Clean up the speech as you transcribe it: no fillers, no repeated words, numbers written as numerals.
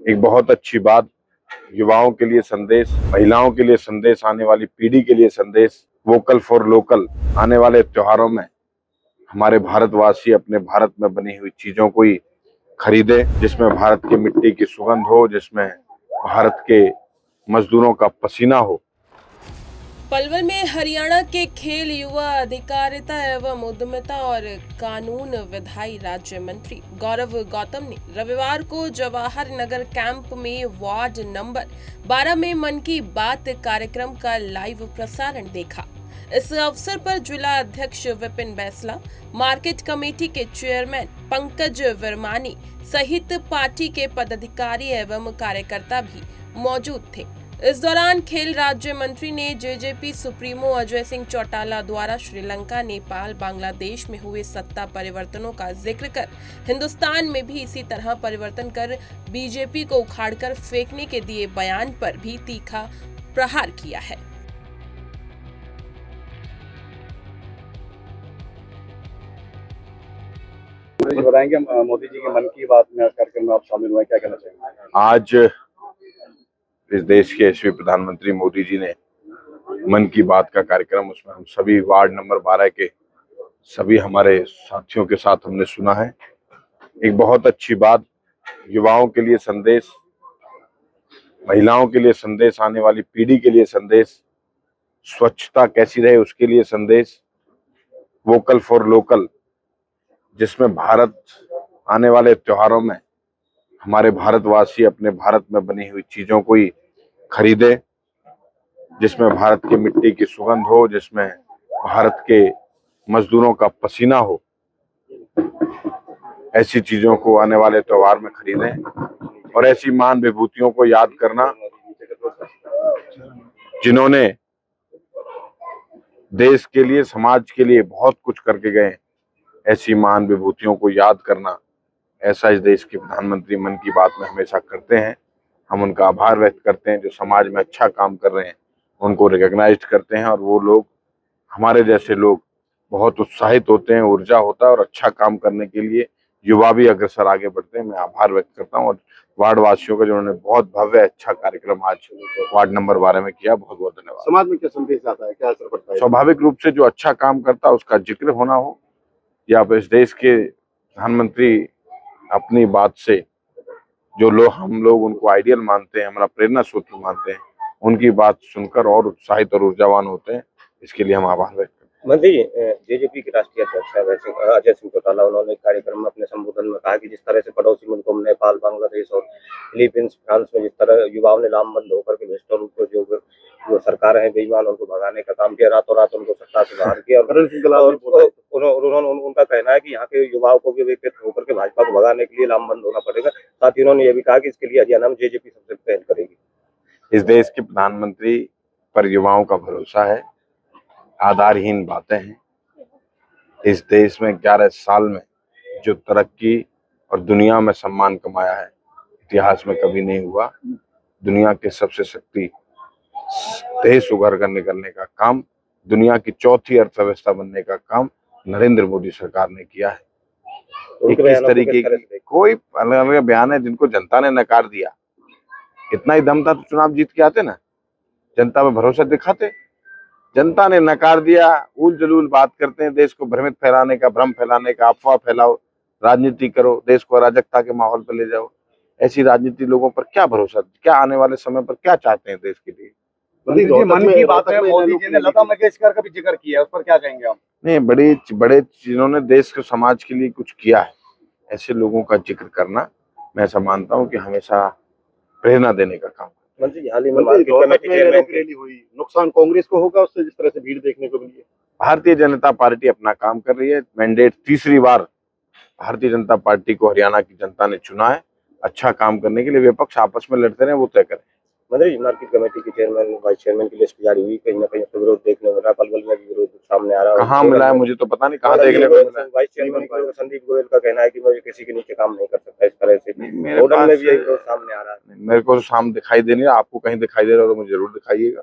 एक बहुत अच्छी बात, युवाओं के लिए संदेश, महिलाओं के लिए संदेश, आने वाली पीढ़ी के लिए संदेश, वोकल फॉर लोकल। आने वाले त्योहारों में हमारे भारतवासी अपने भारत में बनी हुई चीजों को ही खरीदे, जिसमें भारत की मिट्टी की सुगंध हो, जिसमें भारत के मजदूरों का पसीना हो। पलवल में हरियाणा के खेल, युवा अधिकारिता एवं उद्यमिता और कानून विधायी राज्य मंत्री गौरव गौतम ने रविवार को जवाहर नगर कैंप में वार्ड नंबर 12 में मन की बात कार्यक्रम का लाइव प्रसारण देखा। इस अवसर पर जिला अध्यक्ष विपिन बैसला, मार्केट कमेटी के चेयरमैन पंकज वर्मानी सहित पार्टी के पदाधिकारी एवं कार्यकर्ता भी मौजूद थे। इस दौरान खेल राज्य मंत्री ने जेजेपी सुप्रीमो अजय सिंह चौटाला द्वारा श्रीलंका, नेपाल, बांग्लादेश में हुए सत्ता परिवर्तनों का जिक्र कर हिंदुस्तान में भी इसी तरह परिवर्तन कर बीजेपी को उखाड़कर फेंकने के दिए बयान पर भी तीखा प्रहार किया है। बताएंगे मोदी जी के मन की बात में कार्यक्रम में आप शामिल हुए, क्या कहना चाहेंगे? आज इस देश के यशस्वी प्रधानमंत्री मोदी जी ने मन की बात का कार्यक्रम, उसमें हम सभी वार्ड नंबर 12 के सभी हमारे साथियों के साथ हमने सुना है। एक बहुत अच्छी बात, युवाओं के लिए संदेश, महिलाओं के लिए संदेश, आने वाली पीढ़ी के लिए संदेश, स्वच्छता कैसी रहे उसके लिए संदेश, वोकल फॉर लोकल, जिसमें भारत आने वाले त्योहारों में हमारे भारतवासी अपने भारत में बनी हुई चीजों को ही खरीदे, जिसमें भारत की मिट्टी की सुगंध हो, जिसमें भारत के मजदूरों का पसीना हो। ऐसी चीजों को आने वाले त्योहार में खरीदें और ऐसी महान विभूतियों को याद करना जिन्होंने देश के लिए, समाज के लिए बहुत कुछ करके गए। ऐसी महान विभूतियों को याद करना, ऐसा इस देश के प्रधानमंत्री मन की बात में हमेशा करते हैं। हम उनका आभार व्यक्त करते हैं, जो समाज में अच्छा काम कर रहे हैं उनको रिकॉग्नाइज करते हैं, और वो लोग, हमारे जैसे लोग बहुत उत्साहित होते हैं, ऊर्जा होता है और अच्छा काम करने के लिए युवा भी अग्रसर आगे बढ़ते हैं। मैं आभार व्यक्त करता हूँ और वार्ड वासियों का, जिन्होंने बहुत भव्य अच्छा कार्यक्रम आज वार्ड नंबर 12 में किया, बहुत बहुत धन्यवाद। समाज में क्या संदेश आता है, क्या असर पड़ता है? स्वाभाविक रूप से जो अच्छा काम करता है उसका जिक्र होना हो, या इस देश के प्रधानमंत्री अपनी बात से जो लोग, हम लोग उनको आइडियल मानते हैं, हमारा प्रेरणा सूत्र मानते हैं, उनकी बात सुनकर और उत्साहित और ऊर्जावान होते हैं। इसके लिए हम आभार व्यक्त करते हैं। मंत्री जी, जेजेपी के राष्ट्रीय अध्यक्ष अजय सिंह चौटाला, उन्होंने कार्यक्रम में अपने संबोधन में कहा कि जिस तरह से पड़ोसी मुल्कों में नेपाल, बांग्लादेश और फिलीपींस, फ्रांस में जिस तरह युवाओं ने लामबंद होकर के भ्रष्ट और जो सरकार है बेईमान, उनको भगाने का काम किया, रातों रात उनको सत्ता से बाहर किया, और उन्होंने उनका कहना है कि यहाँ के युवाओं को भी एकत्रित होकर के भाजपा को भगाने के लिए लामबंद होना पड़ेगा। साथ ही उन्होंने ये भी कहा कि इसके लिए हरियाणा में जेजेपी सबसे पहल करेगी। इस देश के प्रधानमंत्री पर युवाओं का भरोसा है, आधारहीन बातें हैं। इस देश में 11 साल में जो तरक्की और दुनिया में सम्मान कमाया है, इतिहास में कभी नहीं हुआ। दुनिया के सबसे शक्ति देश उभर कर निकलने का काम, दुनिया की चौथी अर्थव्यवस्था बनने का काम नरेंद्र मोदी सरकार ने किया है। किस तरीके की कोई अलग अलग बयान है जिनको जनता ने नकार दिया। इतना ही दम था तो चुनाव जीत के आते ना, जनता में भरोसा दिखाते। जनता ने नकार दिया, उल जलूल बात करते हैं, देश को भ्रमित फैलाने का, भ्रम फैलाने का, अफवाह फैलाओ, राजनीति करो, देश को अराजकता के माहौल पर ले जाओ। ऐसी राजनीति लोगों पर क्या भरोसा, क्या आने वाले समय पर क्या चाहते हैं देश के लिए? मन की बात में मोदी जी ने लता मंगेशकर का भी जिक्र किया है, उस पर क्या कहेंगे आप? नहीं, बड़े जिन्होंने देश के समाज के लिए कुछ किया है, ऐसे लोगों का जिक्र करना, मैं ऐसा मानता हूँ कि हमेशा प्रेरणा देने का काम। मंत्री, हाल ही में मार्केट कमेटी चेयरमैन की रैली हुई, नुकसान कांग्रेस को होगा उससे, जिस तरह से भीड़ देखने को मिली है? भारतीय जनता पार्टी अपना काम कर रही है। मैंडेट तीसरी बार भारतीय जनता पार्टी को हरियाणा की जनता ने चुना है अच्छा काम करने के लिए। विपक्ष आपस में लड़ते रहे, वो तय करें। मंत्री, मार्केट कमेटी के चेयरमैन, वाइस चेयरमैन की लिस्ट जारी हुई, कहीं ना कहीं तो विरोध देखने को मिला, पलवल में भी विरोध सामने आ रहा है। कहाँ मिला है मुझे तो पता नहीं, कहाँ देखने को मिला है। वाइस चेयरमैन संदीप गोयल का कहना है कि मैं किसी के नीचे काम नहीं कर सकता, इस तरह से मेरे में भी यही विरोध सामने आ रहा है। मेरे को तो सामने दिखाई दे नहीं रहा। आपको कहीं दिखाई दे रहा हो तो मुझे जरूर दिखाइएगा।